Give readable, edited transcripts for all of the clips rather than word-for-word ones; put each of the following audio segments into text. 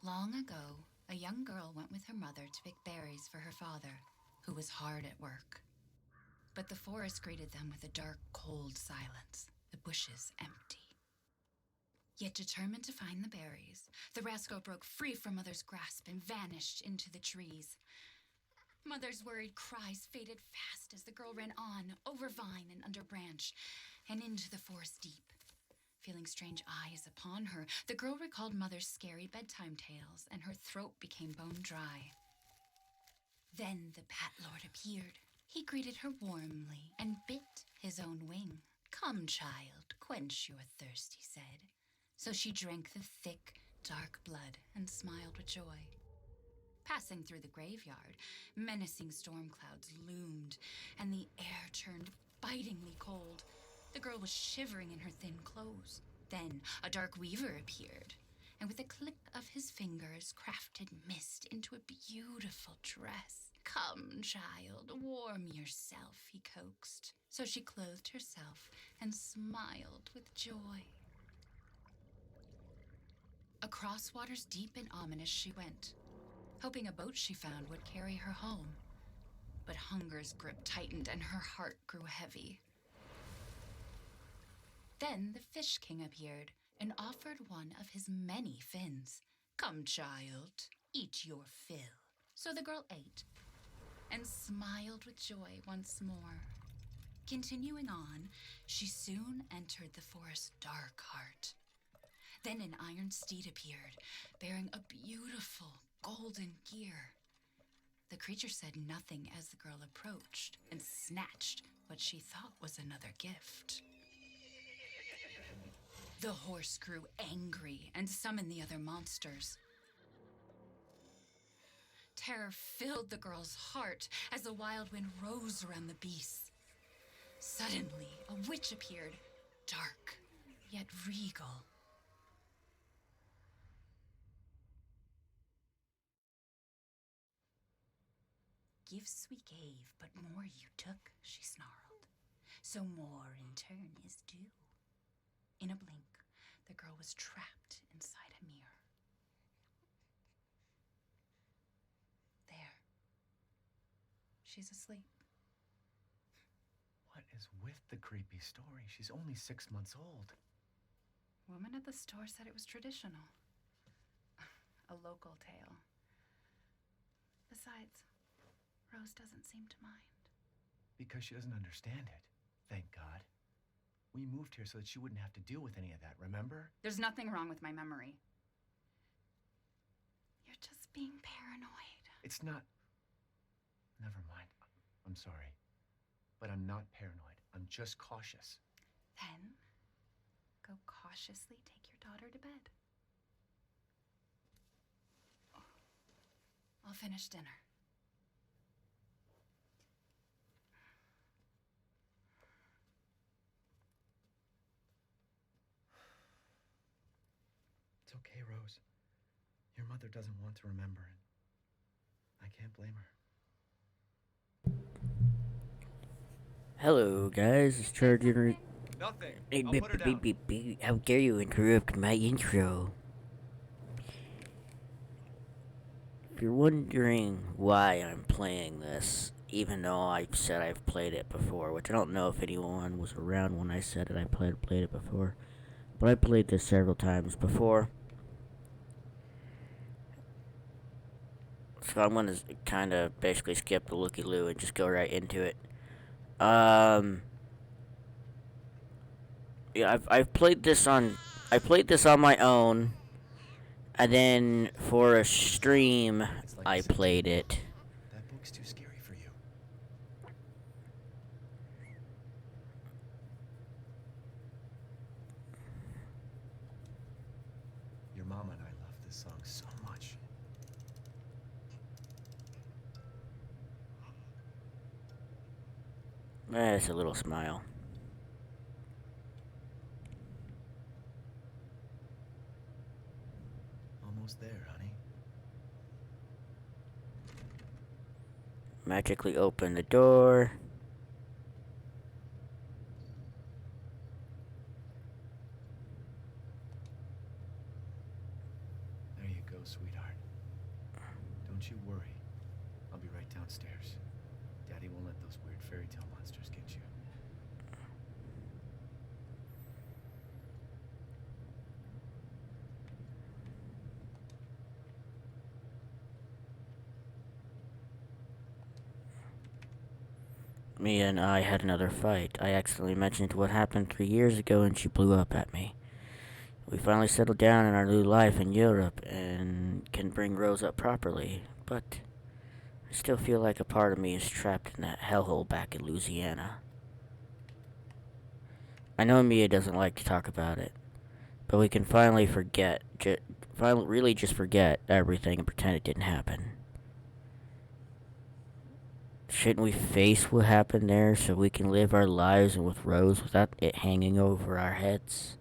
Long ago, a young girl went with her mother to pick berries for her father, who was hard at work. But the forest greeted them with a dark, cold silence, the bushes empty. Yet determined to find the berries, the rascal broke free from Mother's grasp and vanished into the trees. Mother's worried cries faded fast as the girl ran on, over vine and under branch, and into the forest deep. Feeling strange eyes upon her, the girl recalled Mother's scary bedtime tales, and her throat became bone dry. Then the Bat Lord appeared. He greeted her warmly and bit his own wing. "Come, child, quench your thirst," he said. So she drank the thick, dark blood and smiled with joy. Passing through the graveyard, menacing storm clouds loomed, and the air turned bitingly cold. The girl was shivering in her thin clothes. Then a dark weaver appeared, and with a click of his fingers crafted mist into a beautiful dress. "Come, child, warm yourself," he coaxed. So she clothed herself and smiled with joy. Across waters deep and ominous she went, hoping a boat she found would carry her home. But hunger's grip tightened and her heart grew heavy. Then the Fish King appeared and offered one of his many fins. "Come, child, eat your fill." So the girl ate and smiled with joy once more. Continuing on, she soon entered the forest's dark heart. Then an iron steed appeared, bearing a beautiful golden gear. The creature said nothing as the girl approached and snatched what she thought was another gift. The horse grew angry and summoned the other monsters. Terror filled the girl's heart as the wild wind rose around the beasts. Suddenly, a witch appeared, dark yet regal. "Gifts we gave, but more you took," she snarled. "So more in turn is due." In a blink, the girl was trapped inside a mirror. There. She's asleep. What is with the creepy story? She's only 6 months old. Woman at the store said it was traditional. A local tale. Besides, Rose doesn't seem to mind. Because she doesn't understand it. Thank God. We moved here so that she wouldn't have to deal with any of that, remember? There's nothing wrong with my memory. You're just being paranoid. It's not... Never mind. I'm sorry. But I'm not paranoid. I'm just cautious. Then, go cautiously take your daughter to bed. I'll finish dinner. It's okay, Rose. Your mother doesn't want to remember it. I can't blame her. Hello, guys. It's Charger. Nothing. Hey, I'll put her down. how dare you interrupt my intro? If you're wondering why I'm playing this, even though I've said I've played it before, which I don't know if anyone was around when I said that I played it before, but I played this several times before. So I'm gonna kind of basically skip the looky-loo and just go right into it. Yeah, I've played this on my own, and then for a stream I played it. That book's too scary for you. Your mama and I love this song so much. That's a little smile. Almost there, honey. Magically open the door. There you go, sweetheart. Don't you worry. I'll be right downstairs. Daddy won't let those weird fairy tale monsters get you. Mia and I had another fight. I accidentally mentioned what happened 3 years ago and she blew up at me. We finally settled down in our new life in Europe and can bring Rose up properly, but I still feel like a part of me is trapped in that hellhole back in Louisiana. I know Mia doesn't like to talk about it, but we can finally forget, really just forget everything and pretend it didn't happen. Shouldn't we face what happened there so we can live our lives with Rose without it hanging over our heads?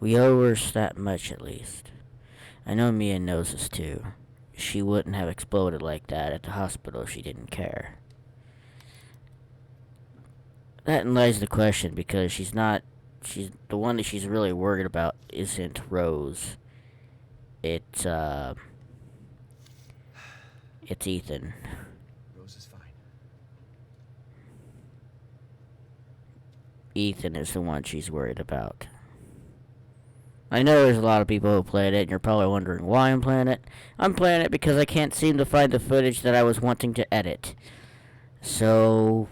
We owe her that much at least. I know Mia knows this too. She wouldn't have exploded like that at the hospital if she didn't care. That lies the question, because she's the one that she's really worried about isn't Rose. It's Ethan. Rose is fine. Ethan is the one she's worried about. I know there's a lot of people who played it, and you're probably wondering why I'm playing it. I'm playing it because I can't seem to find the footage that I was wanting to edit. So,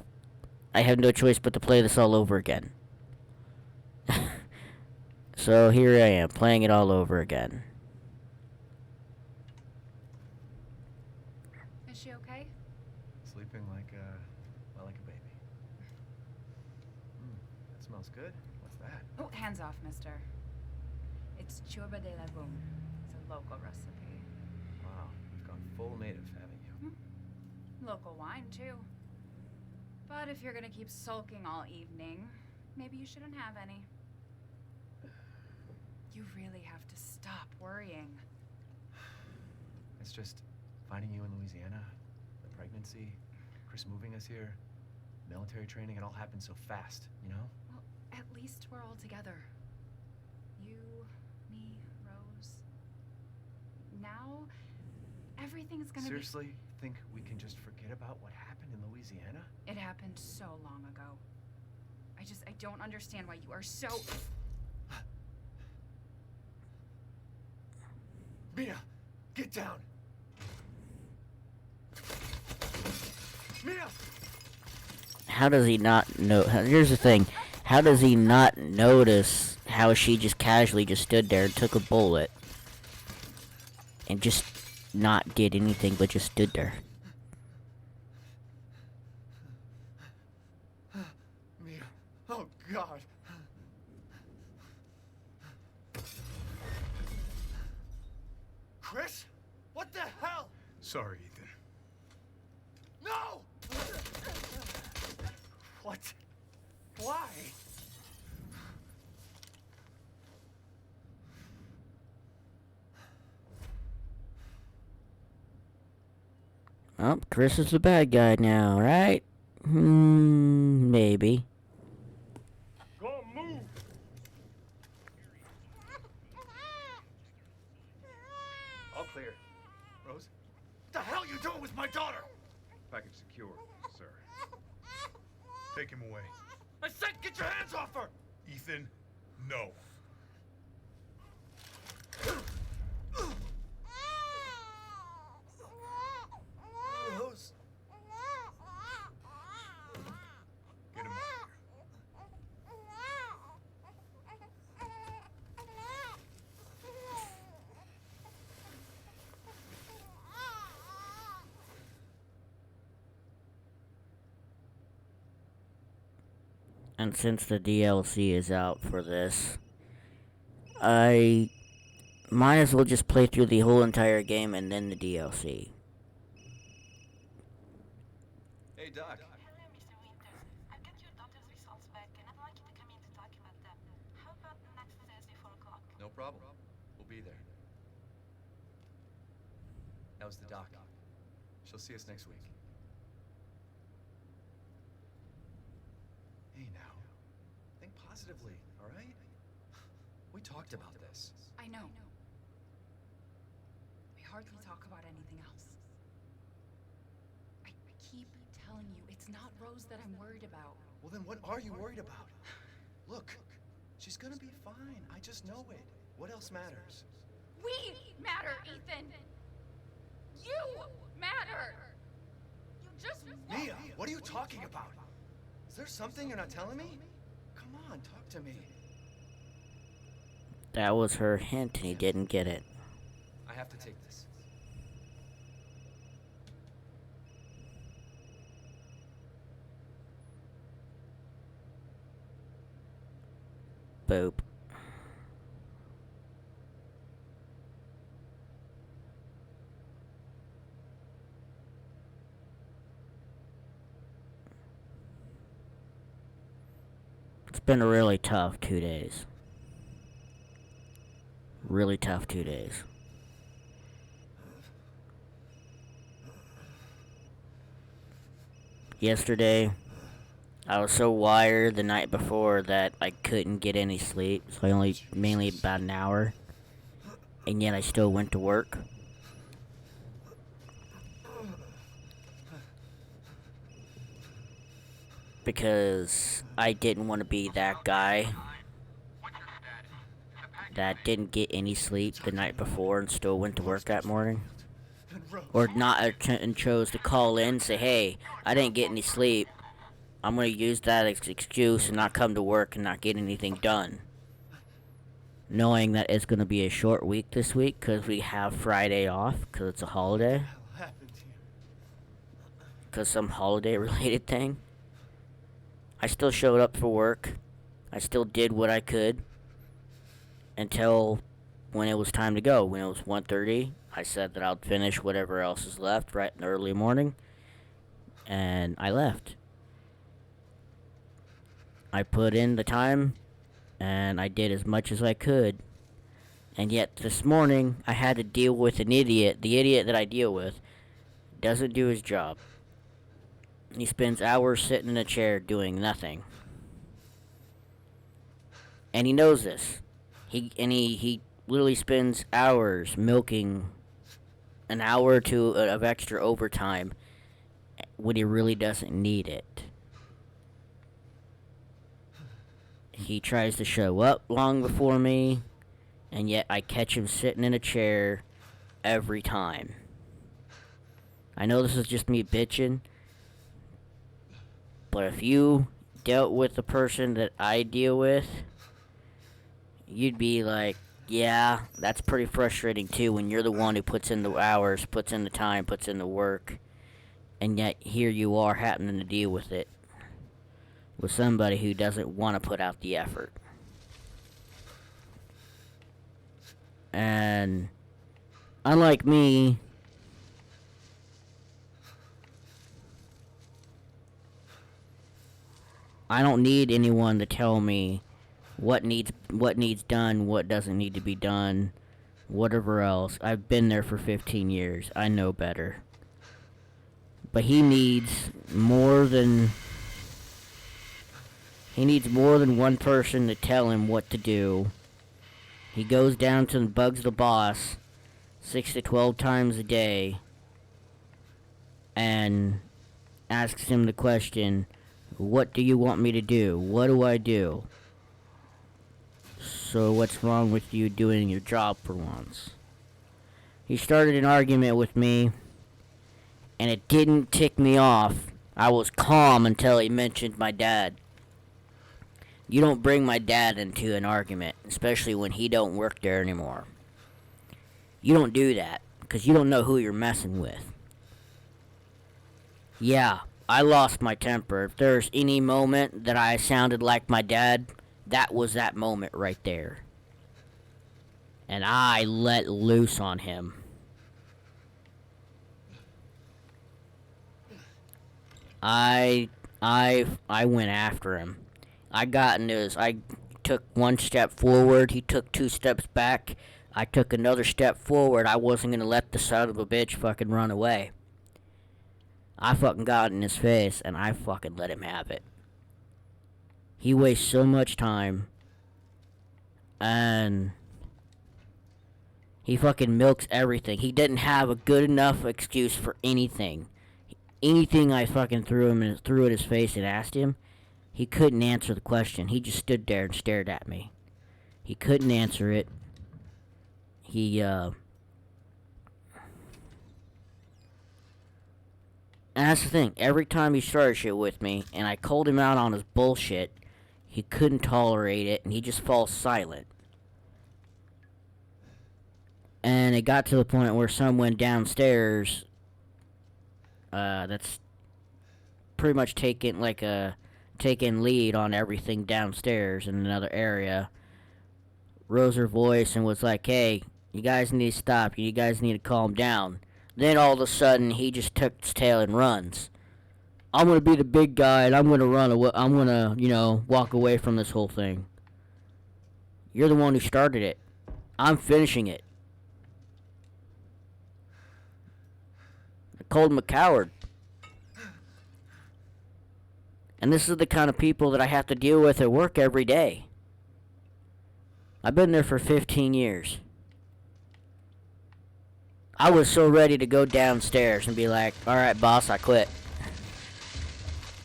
I have no choice but to play this all over again. So, here I am, playing it all over again. Is she okay? Sleeping like a baby. That smells good. What's that? Oh, hands off, mister. It's churba de legume. It's a local recipe. Wow, you've gone full native, haven't you? Local wine, too. But if you're gonna keep sulking all evening, maybe you shouldn't have any. You really have to stop worrying. It's just finding you in Louisiana, the pregnancy, Chris moving us here, military training, it all happened so fast, you know? Well, at least we're all together. You, me, Rose. Now, everything's gonna Seriously, think we can just forget about what happened in Louisiana? It happened so long ago. I don't understand why you are so... Mia, get down! Mia! How does he not know? Here's the thing. How does he not notice how she just casually just stood there and took a bullet and just not did anything but just stood there? Mia, oh God! Chris? What the hell? Sorry, Ethan. No! What? Why? Oh, Chris is the bad guy now, right? Maybe. Go on, move! All clear. Rose? What the hell are you doing with my daughter? Package secure, sir. Take him away. I said get your hands off her! Ethan, no. Rose? Get him out of here. And since the DLC is out for this, I might as well just play through the whole entire game and then the DLC. Hey, Doc. Hello, Mr. Winters. I've got your daughter's results back, and I'd like you to come in to talk about them. How about next Thursday, 4 o'clock? No problem. We'll be there. That was the doc. She'll see us next week. Hey, now. Think positively, all right? We talked about this. I know. hardly talk about anything else. I keep telling you, it's not Rose that I'm worried about. Well, then what are you worried about? Look, she's gonna be fine. I just know it. What else matters? We matter, Ethan! You matter! You just want Mia, what are you talking about? Is there something you're not telling me? Come on, talk to me. That was her hint, and he didn't get it. I have to take this. Boop. It's been a really tough 2 days. Really tough 2 days. Yesterday, I was so wired the night before that I couldn't get any sleep, so I only mainly about an hour, and yet I still went to work. Because I didn't want to be that guy that didn't get any sleep the night before and still went to work that morning. Or not, and chose to call in and say, hey, I didn't get any sleep. I'm going to use that as an excuse and not come to work and not get anything done. Knowing that it's going to be a short week this week because we have Friday off because it's a holiday. What the hell happened here? Because some holiday related thing. I still showed up for work. I still did what I could until when it was time to go. When it was 1:30, I said that I'd finish whatever else is left right in the early morning, and I left. I put in the time, and I did as much as I could, and yet this morning I had to deal with an idiot. The idiot that I deal with doesn't do his job. He spends hours sitting in a chair doing nothing. And he knows this. He literally spends hours milking an hour or two of extra overtime when he really doesn't need it. He tries to show up long before me, and yet I catch him sitting in a chair every time. I know this is just me bitching, but if you dealt with the person that I deal with, you'd be like, yeah, that's pretty frustrating too when you're the one who puts in the hours, puts in the time, puts in the work, and yet here you are having to deal with it with somebody who doesn't want to put out the effort. And unlike me, I don't need anyone to tell me what needs done, what doesn't need to be done, whatever else. I've been there for 15 years. I know better. But he needs more than one person to tell him what to do. He goes down to and bugs the boss 6 to 12 times a day and asks him the question, what do you want me to do? What do I do? So what's wrong with you doing your job for once? He started an argument with me, and it didn't tick me off. I was calm until he mentioned my dad. You don't bring my dad into an argument, especially when he don't work there anymore. You don't do that, because you don't know who you're messing with. Yeah, I lost my temper. If there's any moment that I sounded like my dad, that was that moment right there. And I let loose on him. I went after him. I took one step forward, he took 2 steps back. I took another step forward. I wasn't gonna let the son of a bitch fucking run away. I fucking got in his face, and I fucking let him have it. He wastes so much time, and He fucking milks everything. He didn't have a good enough excuse for anything. Anything I fucking threw at his face and asked him, he couldn't answer the question. He just stood there and stared at me. He couldn't answer it. And that's the thing. Every time he started shit with me, and I called him out on his bullshit, he couldn't tolerate it, and he just falls silent. And it got to the point where someone downstairs, that's pretty much taking lead on everything downstairs in another area, rose her voice and was like, "Hey, you guys need to stop. You guys need to calm down." Then all of a sudden, he just took his tail and runs. I'm gonna be the big guy, and I'm gonna run away. I'm gonna, walk away from this whole thing. You're the one who started it. I'm finishing it. I called him a coward. And this is the kind of people that I have to deal with at work every day. I've been there for 15 years. I was so ready to go downstairs and be like, "Alright, boss, I quit.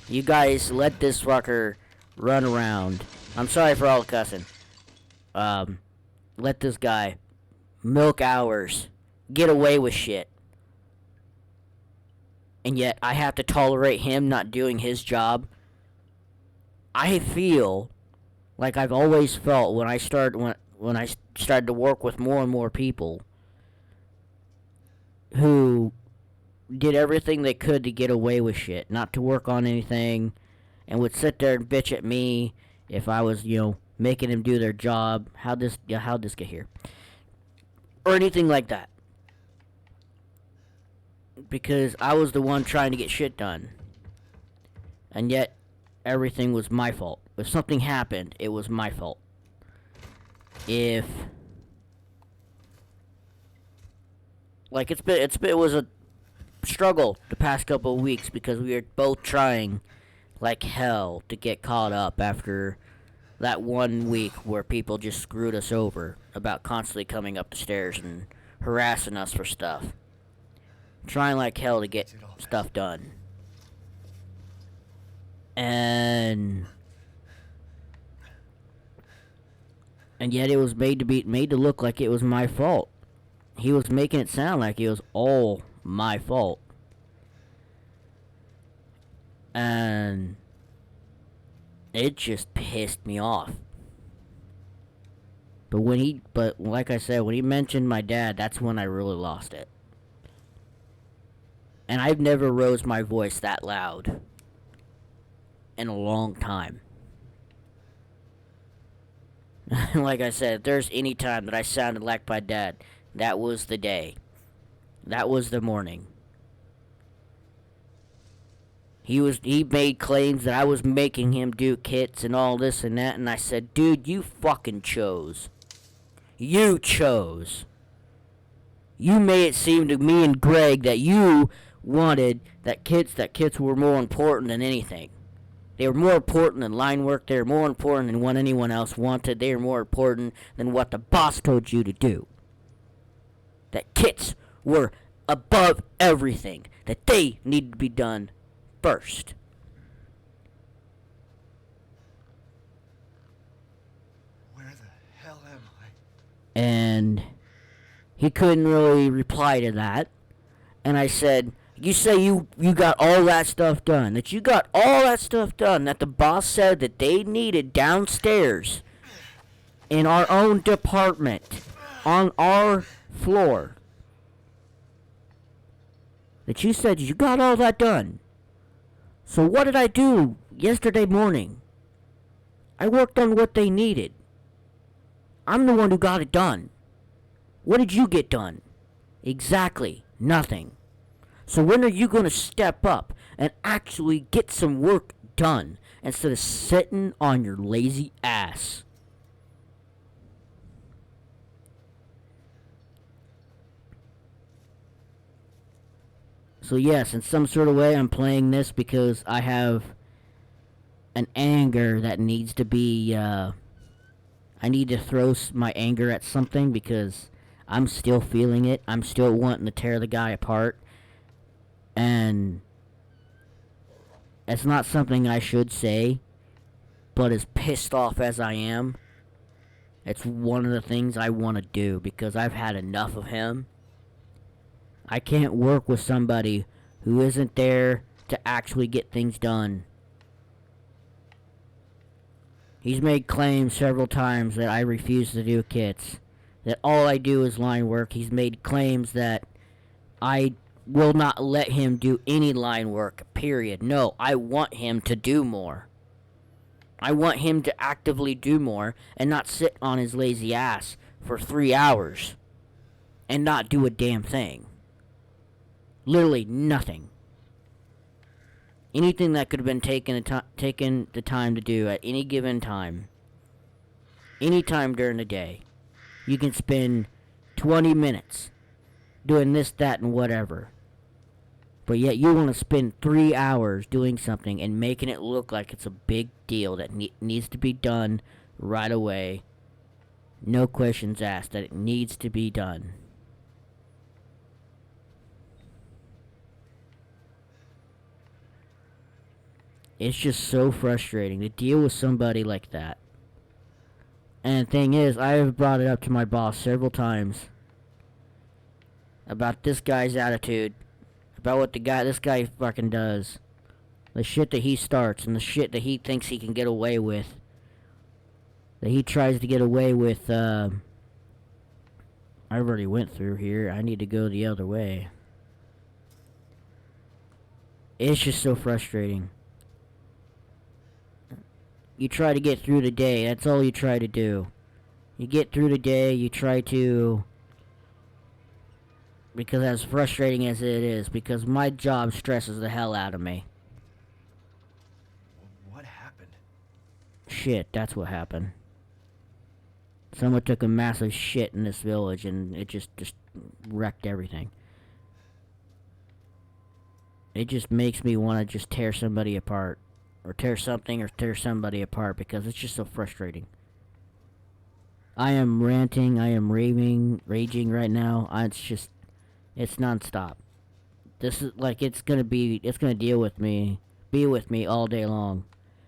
You guys let this fucker run around. I'm sorry for all the cussing. Let this guy milk hours, get away with shit. And yet I have to tolerate him not doing his job." I feel like I've always felt when I started to work with more and more people who did everything they could to get away with shit, not to work on anything, and would sit there and bitch at me if I was, making them do their job. How'd this get here? Or anything like that. Because I was the one trying to get shit done. And yet, everything was my fault. If something happened, it was my fault. It was a struggle the past couple of weeks because we were both trying like hell to get caught up after that 1 week where people just screwed us over about constantly coming up the stairs and harassing us for stuff. Trying like hell to get stuff done. And yet it was made to look like it was my fault. He was making it sound like it was all my fault. And it just pissed me off. But like I said, when he mentioned my dad, that's when I really lost it. And I've never rose my voice that loud in a long time. Like I said, if there's any time that I sounded like my dad, that was the day. That was the morning. He made claims that I was making him do kits and all this and that, and I said, "Dude, you fucking chose. You chose. You made it seem to me and Greg that you wanted that kits were more important than anything. They were more important than line work. They were more important than what anyone else wanted. They were more important than what the boss told you to do. That kits were above everything. That they needed to be done first." Where the hell am I? And he couldn't really reply to that. And I said, "You say you got all that stuff done. That you got all that stuff done that the boss said that they needed downstairs in our own department on our floor. That you said you got all that done. So what did I do yesterday morning? I worked on what they needed. I'm the one who got it done. What did you get done? Exactly nothing. So when are you going to step up and actually get some work done instead of sitting on your lazy ass?" So yes, in some sort of way I'm playing this because I have an anger that needs to be, I need to throw my anger at something because I'm still feeling it. I'm still wanting to tear the guy apart. And it's not something I should say, but as pissed off as I am, it's one of the things I want to do because I've had enough of him. I can't work with somebody who isn't there to actually get things done. He's made claims several times that I refuse to do kits, that all I do is line work. He's made claims that I will not let him do any line work, period. No, I want him to do more. I want him to actively do more and not sit on his lazy ass for 3 hours and not do a damn thing. Literally nothing. Anything that could have been taken the time to do at any given time, any time during the day, you can spend 20 minutes doing this, that, and whatever. But yet you want to spend 3 hours doing something and making it look like it's a big deal that needs to be done right away. No questions asked, that it needs to be done. It's just so frustrating to deal with somebody like that. And the thing is, I have brought it up to my boss several times about this guy's attitude, about what this guy fucking does, the shit that he starts, and the shit that he thinks he can get away with, that he tries to get away with. I already went through here. I need to go the other way. It's just so frustrating. You try to get through the day. That's all you try to do. You get through the day. You try to... Because as frustrating as it is, because my job stresses the hell out of me. What happened? Shit, that's what happened. Someone took a massive shit in this village and it just wrecked everything. It just makes me want to just tear somebody apart. Or tear something or tear somebody apart because it's just so frustrating. I am ranting, I am raging right now. It's nonstop. This is like it's gonna deal with me, be with me all day long.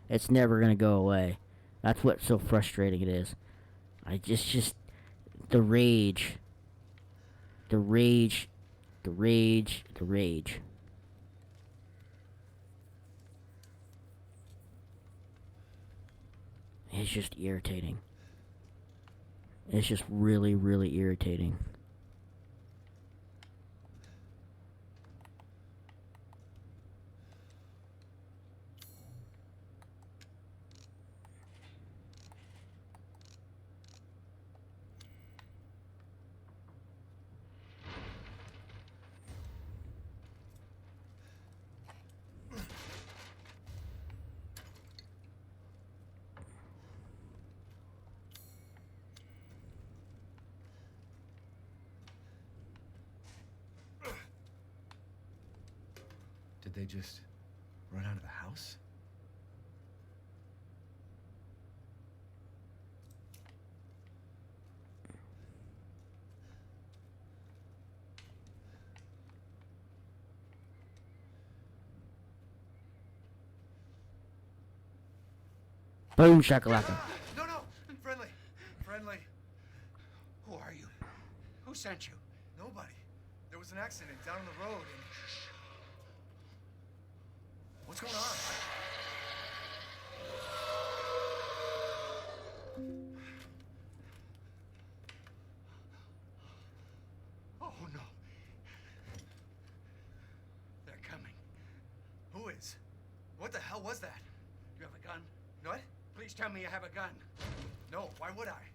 It's never gonna go away. That's what's so frustrating it is. The rage. It's just irritating. It's just really, really irritating. Did they just run out of the house? Boom shakalaka. No, friendly. Who are you? Who sent you? Nobody. There was an accident down the road and... What's going on? Oh, no. They're coming. Who is? What the hell was that? You have a gun? What? Please tell me you have a gun. No, why would I?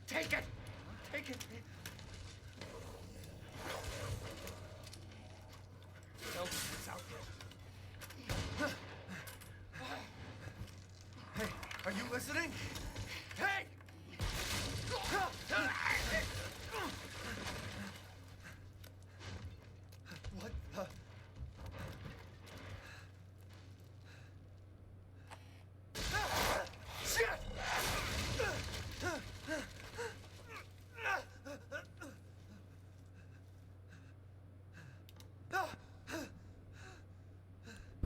Take it! Take it! No, it's out there. Hey, are you listening? Hey! What the...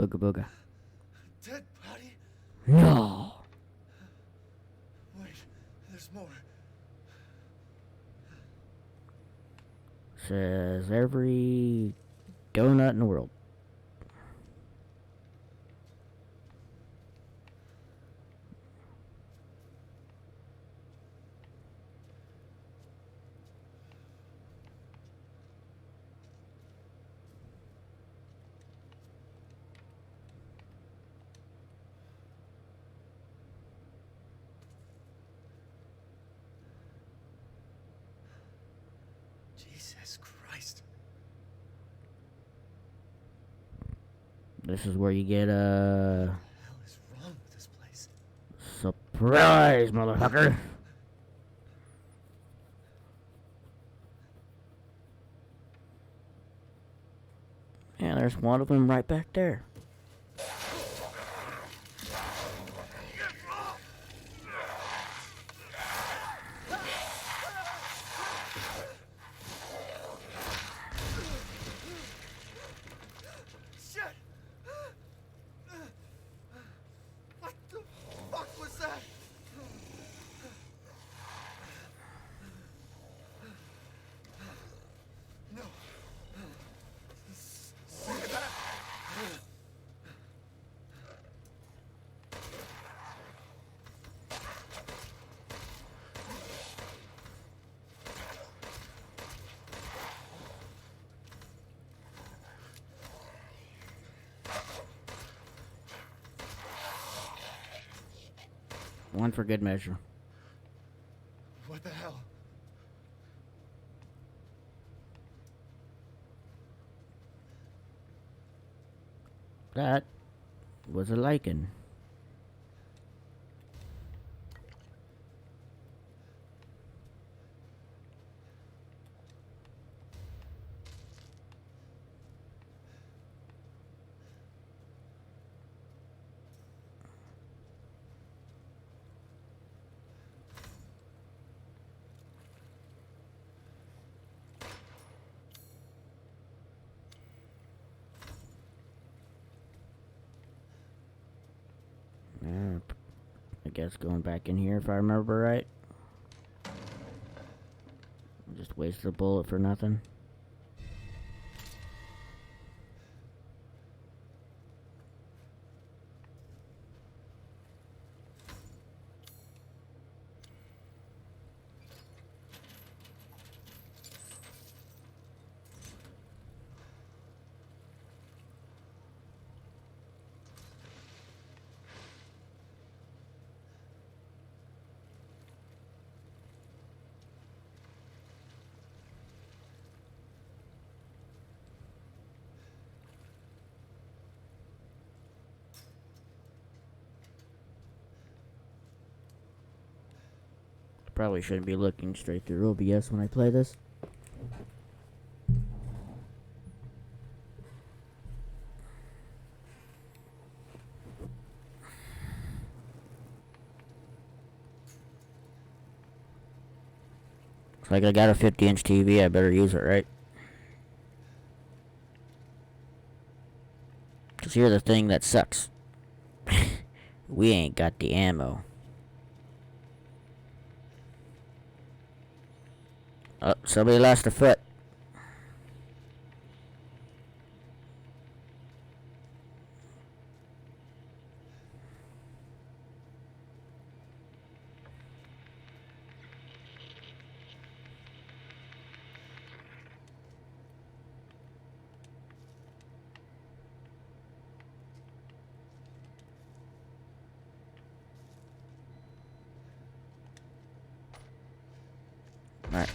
Booga booga. Dead body? No! Wait, there's more. Says every donut in the world. Jesus Christ. This is where you get What a the hell is wrong with this place? surprise, motherfucker. Yeah, there's one of them right back there. Shit! What the fuck was that? No. See that? One for good measure. What the hell? That was a lycan. Yeah, I guess going back in here if I remember right. Just wasted a bullet for nothing. Probably shouldn't be looking straight through OBS when I play this. Looks like I got a 50-inch TV, I better use it, right? Cause here's the thing that sucks. We ain't got the ammo. Oh, somebody lost a foot. Alright.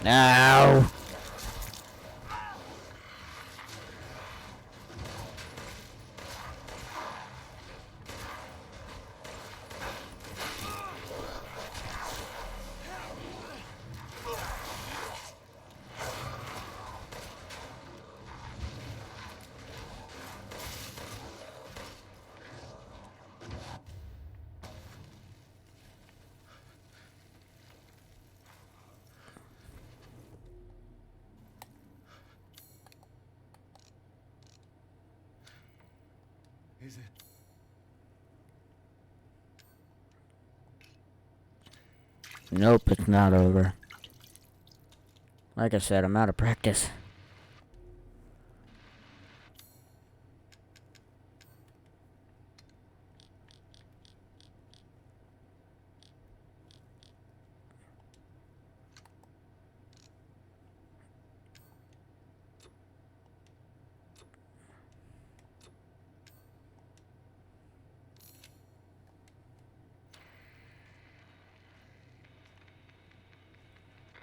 Ow! Is it? Nope, it's not over. Like I said, I'm out of practice.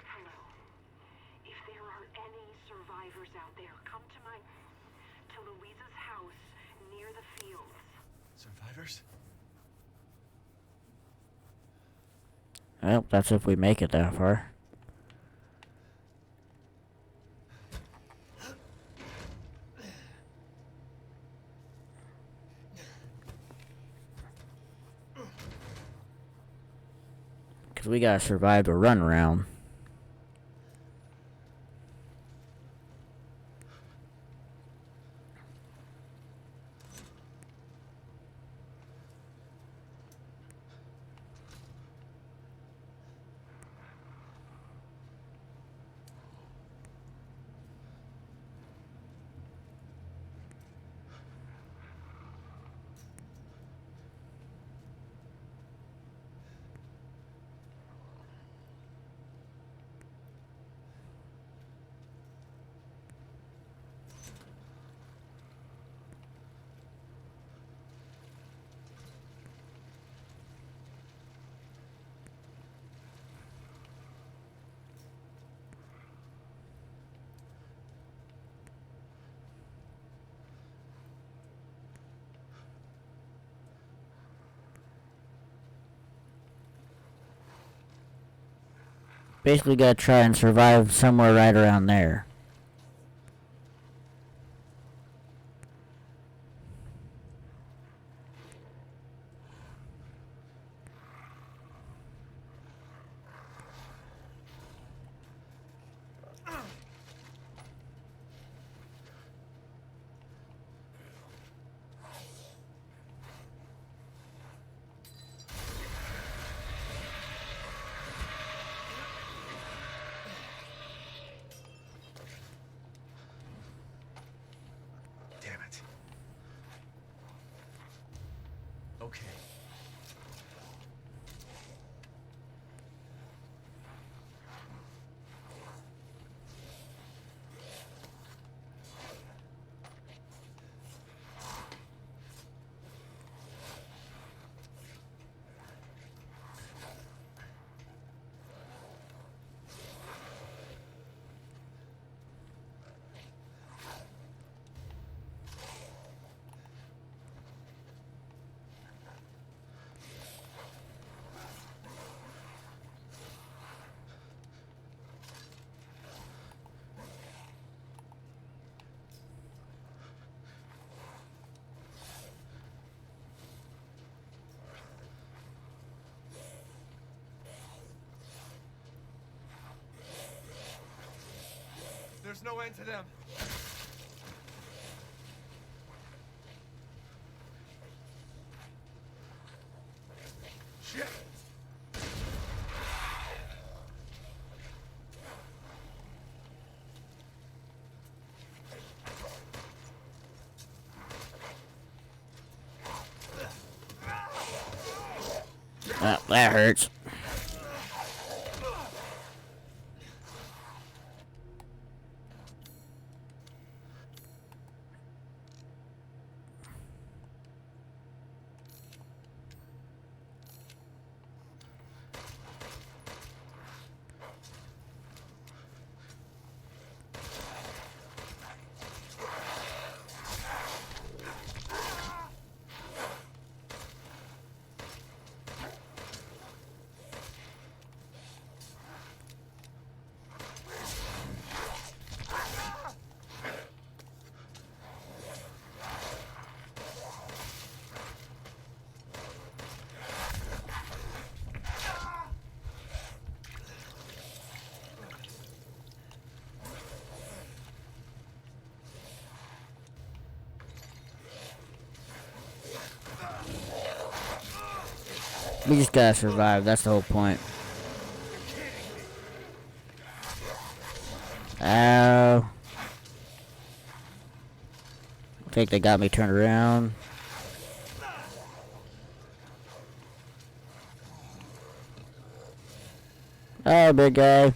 Hello. If there are any survivors out there, come to Louisa's house near the fields. Survivors? Well, that's if we make it that far. Because we gotta survive the run round. Basically gotta try and survive somewhere right around there. Damn it. Okay. There's no end to them. Shit! That hurts. We just gotta survive. That's the whole point. Ow. I think they got me turned around. Oh, big guy.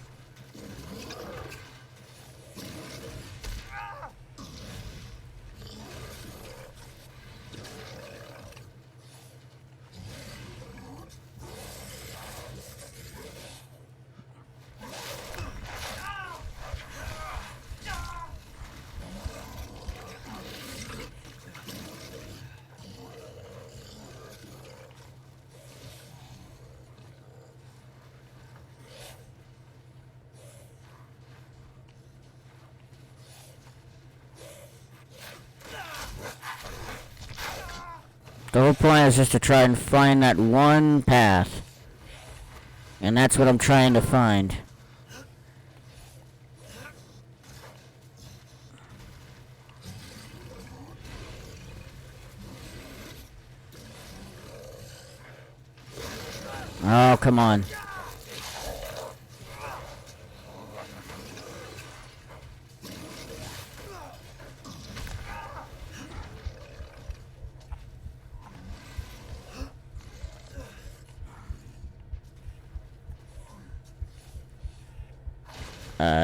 The whole point is just to try and find that one path. And that's what I'm trying to find. Oh, come on.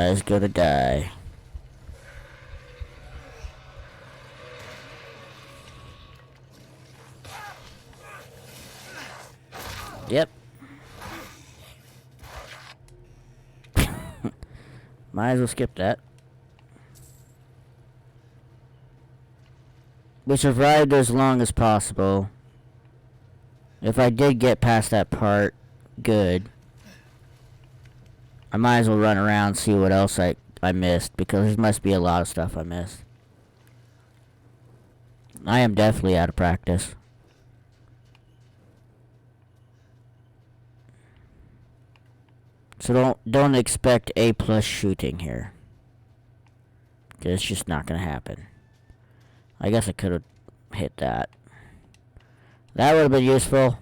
He's gonna die. Yep. Might as well skip that. We survived as long as possible. If I did get past that part, good. I might as well run around and see what else I missed, because there must be a lot of stuff I missed. I am definitely out of practice. So don't expect A+ shooting here. It's just not gonna happen. I guess I could have hit that. That would have been useful.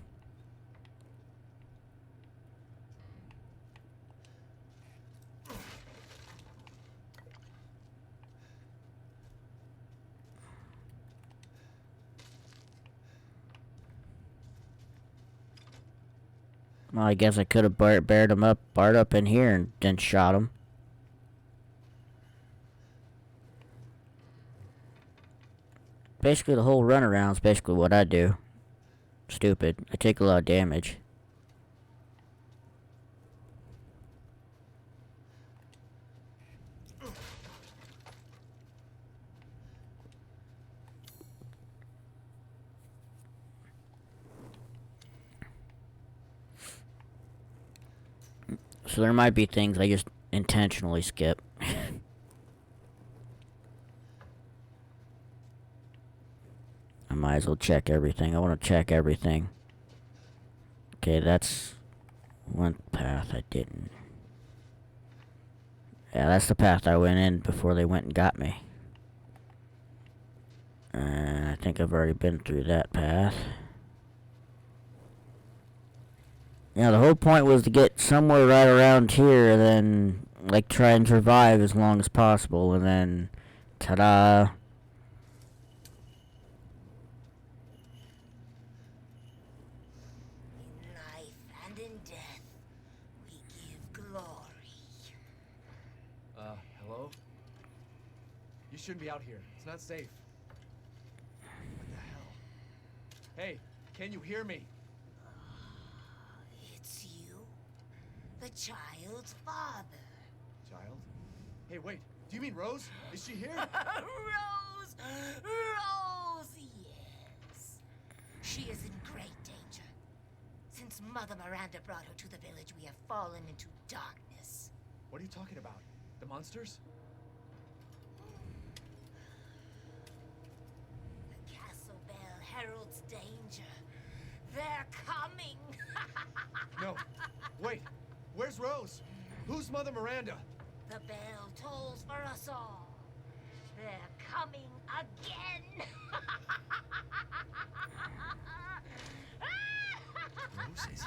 Well, I guess I could have barred up in here and then shot him. Basically, the whole runaround is basically what I do. Stupid. I take a lot of damage. So there might be things I just intentionally skip. I might as well check everything. I want to check everything. Okay, that's one path I didn't. Yeah, that's the path I went in before they went and got me. I think I've already been through that path. Yeah, the whole point was to get somewhere right around here and then, like, try and survive as long as possible, and then, ta-da. In life and in death, we give glory. Hello? You shouldn't be out here. It's not safe. What the hell? Hey, can you hear me? It's you, the child's father. Child? Hey, wait. Do you mean Rose? Is she here? Rose! Rose, yes. She is in great danger. Since Mother Miranda brought her to the village, we have fallen into darkness. What are you talking about? The monsters? The castle bell heralds danger. They're coming. No. Wait. Where's Rose? Who's Mother Miranda? The bell tolls for us all. They're coming again. Rose is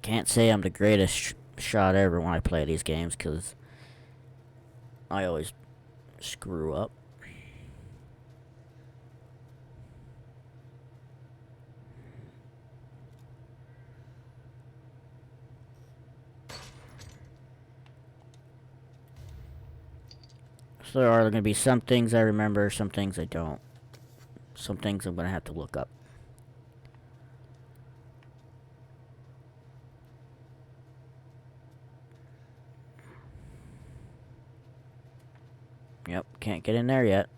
Can't say I'm the greatest shot ever when I play these games, because I always screw up. So there are going to be some things I remember, some things I don't. Some things I'm going to have to look up. Yep, can't get in there yet.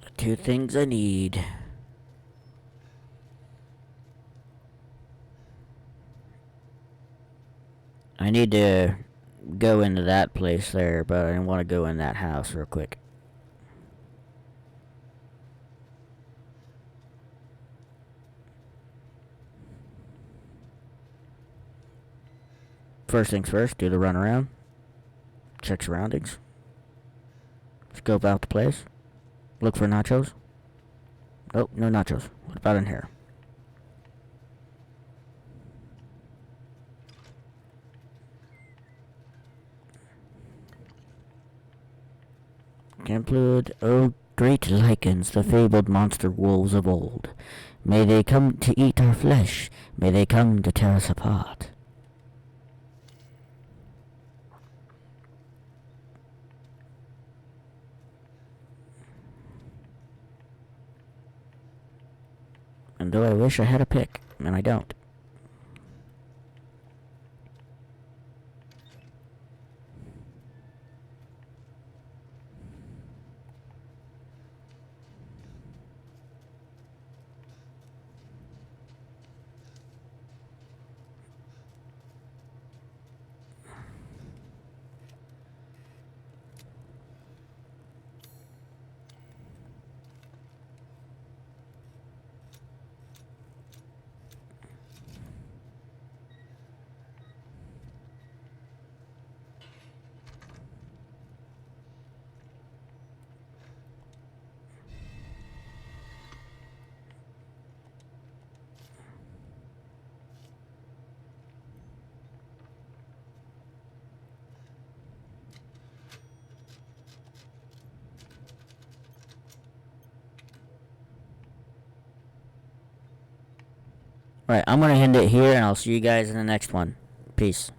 The two things I need. I need to go into that place there, but I want to go in that house real quick. First things first, do the run around. Check surroundings. Scope out the place. Look for nachos. Oh, no nachos. What about in here? Temploid, oh great lycans, the fabled monster wolves of old. May they come to eat our flesh. May they come to tear us apart. And though I wish I had a pick, and I don't. Alright, I'm gonna end it here, and I'll see you guys in the next one. Peace.